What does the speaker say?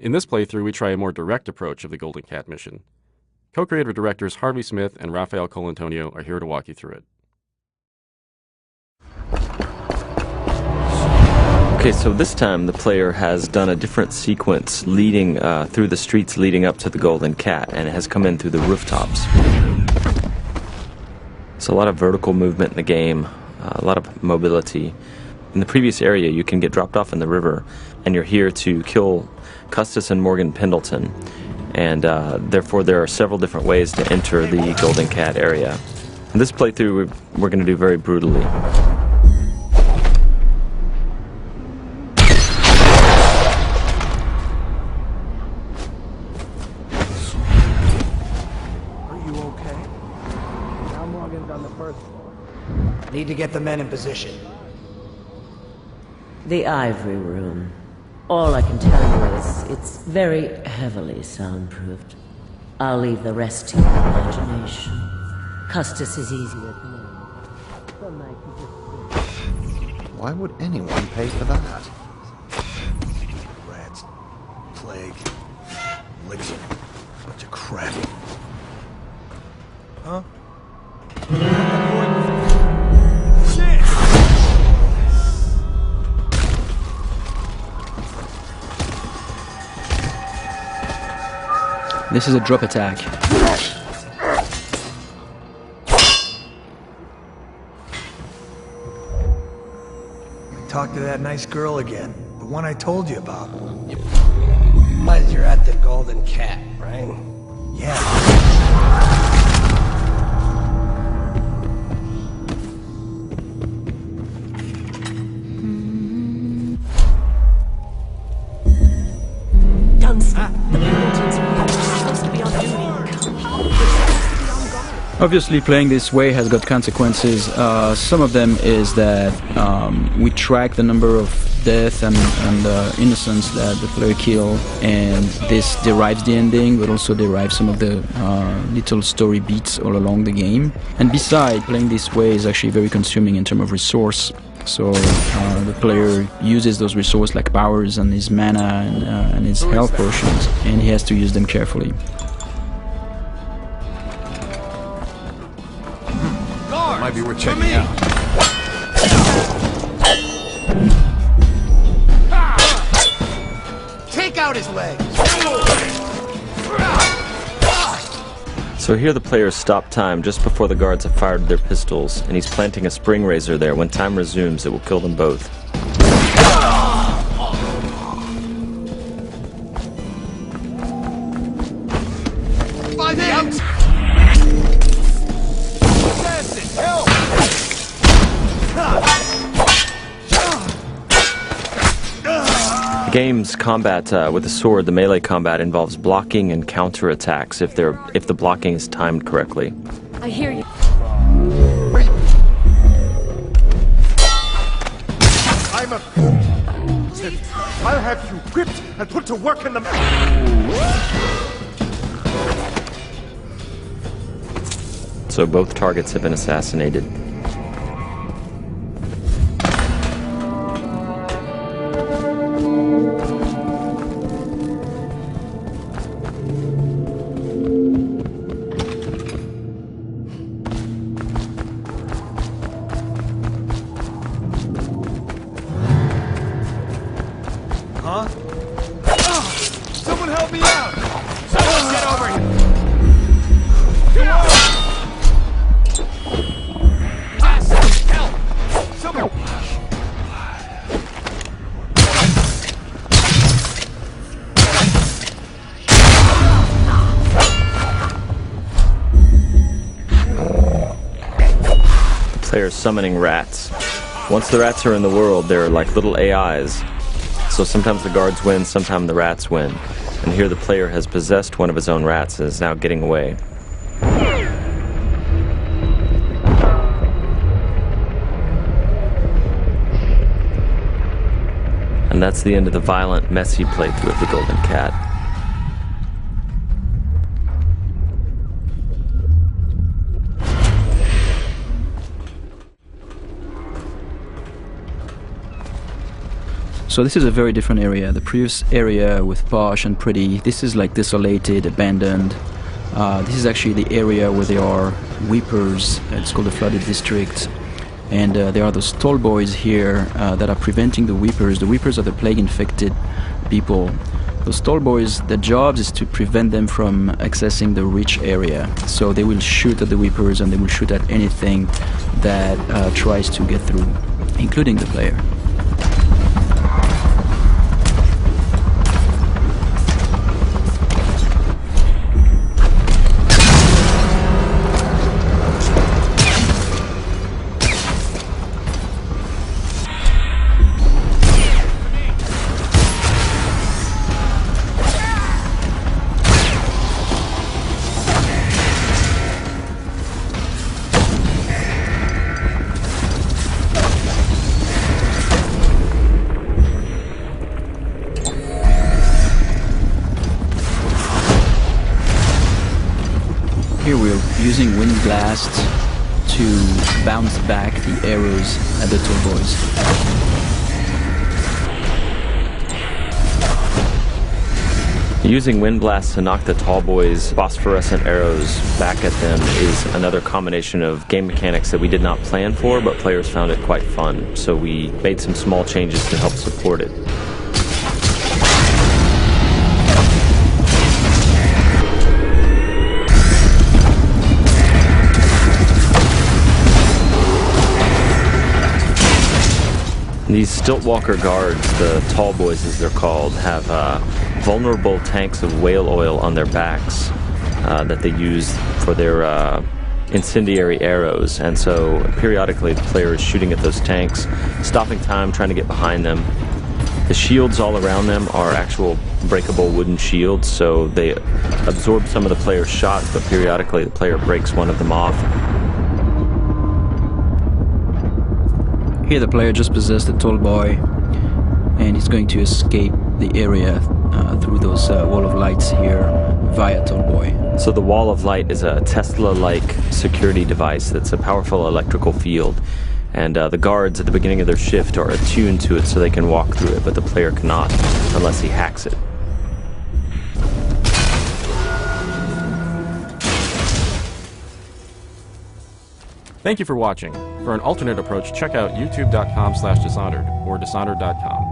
In this playthrough, we try a more direct approach of the Golden Cat mission. Co-creative directors Harvey Smith and Rafael Colantonio are here to walk you through it. Okay, so this time the player has done a different sequence leading through the streets leading up to the Golden Cat, and it has come in through the rooftops. It's a lot of vertical movement in the game, a lot of mobility. In the previous area, you can get dropped off in the river, and you're here to kill Custis and Morgan Pendleton, and therefore there are several different ways to enter the Golden Cat area. In this playthrough, we're going to do very brutally. Need to get the men in position. The Ivory Room. All I can tell you is it's very heavily soundproofed. I'll leave the rest to your imagination. Custis is easier at the moment. Some night you just... Why would anyone pay for that? Rats, plague, elixir, bunch of crap. Huh? This is a drop attack. Talk to that nice girl again. The one I told you about. But you're at the Golden Cat, right? Yeah. Obviously, playing this way has got consequences. Some of them is that we track the number of death and innocents that the player kill, and this derives the ending, but also derives some of the little story beats all along the game. And besides, playing this way is actually very consuming in terms of resource. So the player uses those resources like powers and his mana and his health potions, and he has to use them carefully. Might be worth checking out. Take out his legs! So here the players stop time just before the guards have fired their pistols, and he's planting a spring razor there. When time resumes, it will kill them both. Find out! The game's combat with the sword, the melee combat, involves blocking and counterattacks if the blocking is timed correctly. I hear you. I'm a fool. I'll have you whipped and put to work in the... So both targets have been assassinated. Huh? Someone help me out! Someone get over here! Help! Someone... The player's summoning rats. Once the rats are in the world, they're like little AIs. So sometimes the guards win, sometimes the rats win. And here the player has possessed one of his own rats and is now getting away. And that's the end of the violent, messy playthrough of the Golden Cat. So this is a very different area. The previous area with posh and pretty, this is like desolated, abandoned. This is actually the area where there are weepers. It's called the flooded district. And there are those tall boys here that are preventing the weepers. The weepers are the plague-infected people. Those tall boys, their jobs is to prevent them from accessing the rich area. So they will shoot at the weepers and they will shoot at anything that tries to get through, including the player. Here we're using wind blasts to bounce back the arrows at the tall boys. Using wind blasts to knock the tall boys' phosphorescent arrows back at them is another combination of game mechanics that we did not plan for, but players found it quite fun. So we made some small changes to help support it. These Stiltwalker guards, the tall boys as they're called, have vulnerable tanks of whale oil on their backs that they use for their incendiary arrows. And so periodically the player is shooting at those tanks, stopping time, trying to get behind them. The shields all around them are actual breakable wooden shields, so they absorb some of the player's shots, but periodically the player breaks one of them off. Here the player just possessed a tall boy and he's going to escape the area through those wall of lights here via tall boy. So the wall of light is a Tesla-like security device that's a powerful electrical field. And the guards at the beginning of their shift are attuned to it so they can walk through it, but the player cannot unless he hacks it. Thank you for watching. For an alternate approach, check out youtube.com/Dishonored or Dishonored.com.